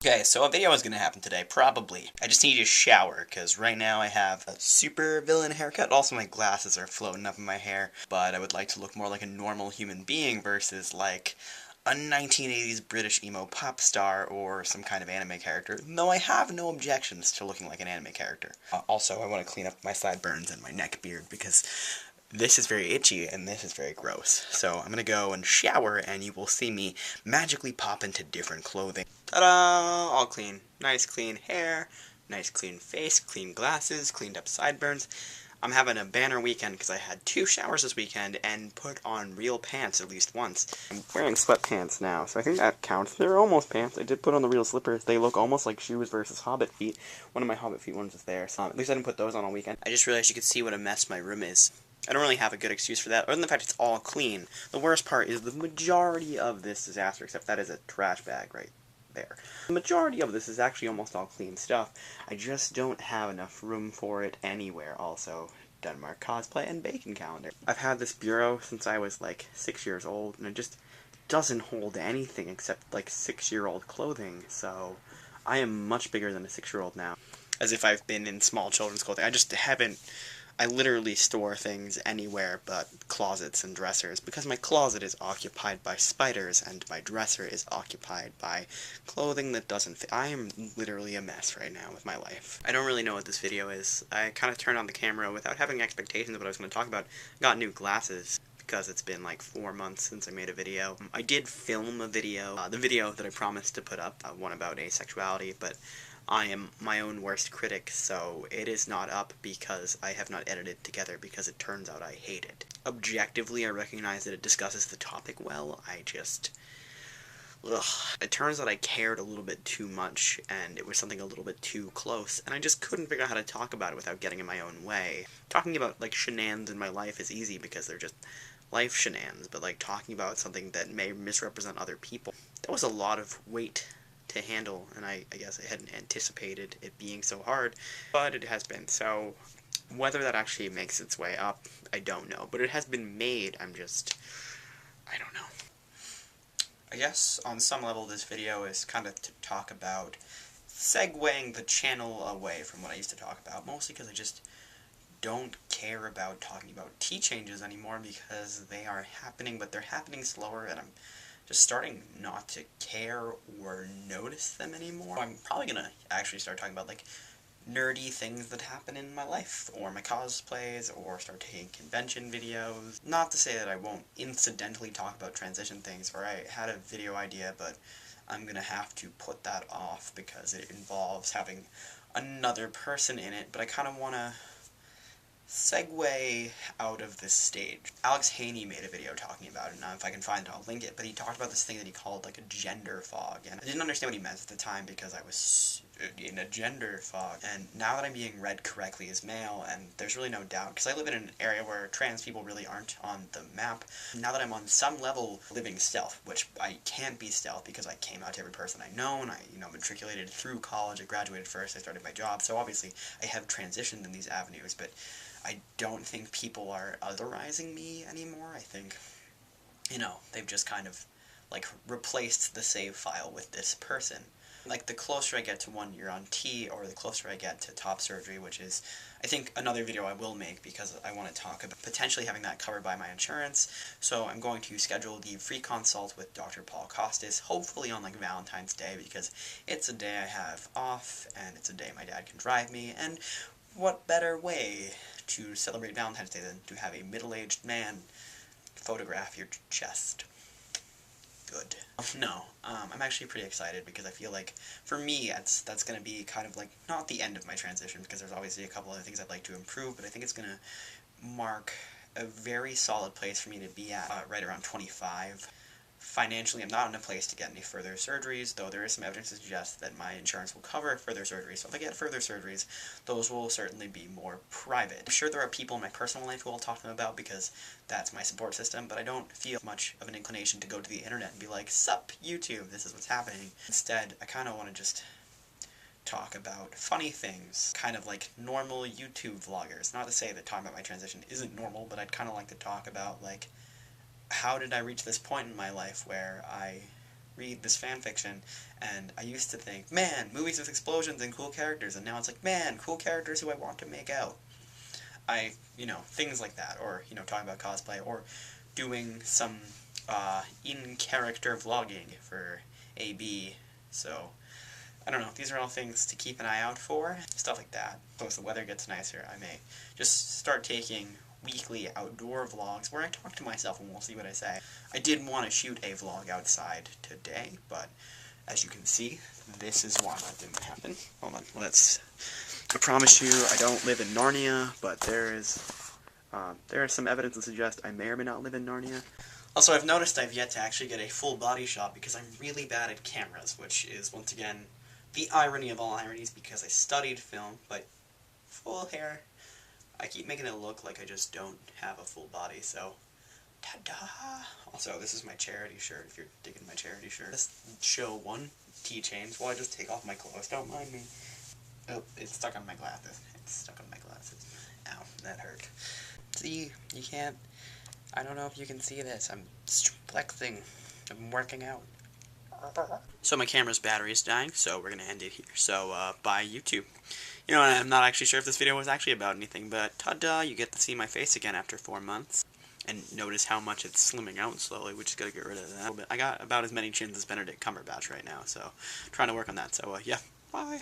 Okay, so a video is going to happen today, probably. I just need to shower, because right now I have a super villain haircut. Also, my glasses are floating up in my hair, but I would like to look more like a normal human being versus, like, a 1980s British emo pop star or some kind of anime character, though I have no objections to looking like an anime character. Also, I want to clean up my sideburns and my neck beard, because this is very itchy and this is very gross. So I'm gonna go and shower and you will see me magically pop into different clothing. Ta-da! All clean. Nice clean hair, nice clean face, clean glasses, cleaned up sideburns. I'm having a banner weekend because I had 2 showers this weekend and put on real pants at least once. I'm wearing sweatpants now, so I think that counts. They're almost pants. I did put on the real slippers. They look almost like shoes versus Hobbit feet. One of my Hobbit feet ones is there, so at least I didn't put those on all weekend. I just realized you could see what a mess my room is. I don't really have a good excuse for that, other than the fact it's all clean. The worst part is the majority of this disaster, except that is a trash bag right there. The majority of this is actually almost all clean stuff. I just don't have enough room for it anywhere. Also, Denmark cosplay and bacon calendar. I've had this bureau since I was like 6 years old, and it just doesn't hold anything except like 6-year-old clothing, so I am much bigger than a 6-year-old now. As if I've been in small children's clothing. I just haven't. I literally store things anywhere but closets and dressers, because my closet is occupied by spiders and my dresser is occupied by clothing that doesn't fit. I am literally a mess right now with my life. I don't really know what this video is. I kind of turned on the camera without having expectations of what I was going to talk about. I got new glasses because it's been like 4 months since I made a video. I did film a video, the video that I promised to put up, one about asexuality, but I am my own worst critic, so it is not up because I have not edited it together because it turns out I hate it. Objectively, I recognize that it discusses the topic well, I just... Ugh. It turns out I cared a little bit too much, and it was something a little bit too close, and I just couldn't figure out how to talk about it without getting in my own way. Talking about, like, shenanigans in my life is easy because they're just life shenanigans, but, like, talking about something that may misrepresent other people, that was a lot of weight to handle, and I guess I hadn't anticipated it being so hard, but it has been. So whether that actually makes its way up, I don't know, but it has been made. I don't know. I guess on some level this video is kind of to talk about segueing the channel away from what I used to talk about, mostly because I just don't care about talking about tea changes anymore because they are happening, but they're happening slower, and I'm just starting not to care or notice them anymore. I'm probably gonna actually start talking about, like, nerdy things that happen in my life, or my cosplays, or start taking convention videos. Not to say that I won't incidentally talk about transition things, or I had a video idea, but I'm gonna have to put that off because it involves having another person in it, but I kind of want to segue out of this stage. Alex Haney made a video talking about it. Now, if I can find it, I'll link it. But he talked about this thing that he called, like, a gender fog. And I didn't understand what he meant at the time because I was in a gender fog. And now that I'm being read correctly as male, and there's really no doubt, because I live in an area where trans people really aren't on the map, now that I'm on some level living stealth, which I can't be stealth because I came out to every person I know, and I, matriculated through college, I graduated first, I started my job, so obviously I have transitioned in these avenues, but I don't think people are otherizing me anymore. I think, they've just kind of, like, replaced the save file with this person. Like, the closer I get to 1 year on T, or the closer I get to top surgery, which is, I think, another video I will make because I want to talk about potentially having that covered by my insurance. So I'm going to schedule the free consult with Dr. Paul Costas, hopefully on, like, Valentine's Day, because it's a day I have off, and it's a day my dad can drive me, and what better way to celebrate Valentine's Day than to have a middle-aged man photograph your chest? Good. No, I'm actually pretty excited because I feel like, for me, that's going to be kind of like, not the end of my transition, because there's obviously a couple other things I'd like to improve, but I think it's going to mark a very solid place for me to be at right around 25. Financially, I'm not in a place to get any further surgeries, though there is some evidence to suggest that my insurance will cover further surgeries. So if I get further surgeries, those will certainly be more private. I'm sure there are people in my personal life who I'll talk to them about because that's my support system, but I don't feel much of an inclination to go to the internet and be like, "Sup, YouTube, this is what's happening." Instead, I kind of want to just talk about funny things, kind of like normal YouTube vloggers. Not to say that talking about my transition isn't normal, but I'd kind of like to talk about, like, how did I reach this point in my life where I read this fan fiction, and I used to think, man, movies with explosions and cool characters, and now it's like, man, cool characters who I want to make out. Things like that, or, talking about cosplay, or doing some in-character vlogging for AB, so, I don't know, these are all things to keep an eye out for, stuff like that. So as the weather gets nicer, I may just start taking weekly outdoor vlogs where I talk to myself and we'll see what I say. I did want to shoot a vlog outside today, but as you can see, this is why that didn't happen. Hold on, I promise you I don't live in Narnia, but there is some evidence to suggest I may or may not live in Narnia. Also, I've noticed I've yet to actually get a full body shot because I'm really bad at cameras, which is, once again, the irony of all ironies because I studied film, but full hair, I keep making it look like I just don't have a full body, so ta-da! Also, this is my charity shirt, if you're digging my charity shirt. Just show one keychain while I just take off my clothes, don't mind me. Oh, it's stuck on my glasses. Ow, that hurt. See, you can't, I don't know if you can see this, I'm flexing, I'm working out. So my camera's battery is dying, so we're going to end it here. So, bye YouTube. I'm not actually sure if this video was actually about anything, but ta-da, you get to see my face again after 4 months. And notice how much it's slimming out slowly, we just gotta get rid of that. I got about as many chins as Benedict Cumberbatch right now, so trying to work on that. So, yeah, bye.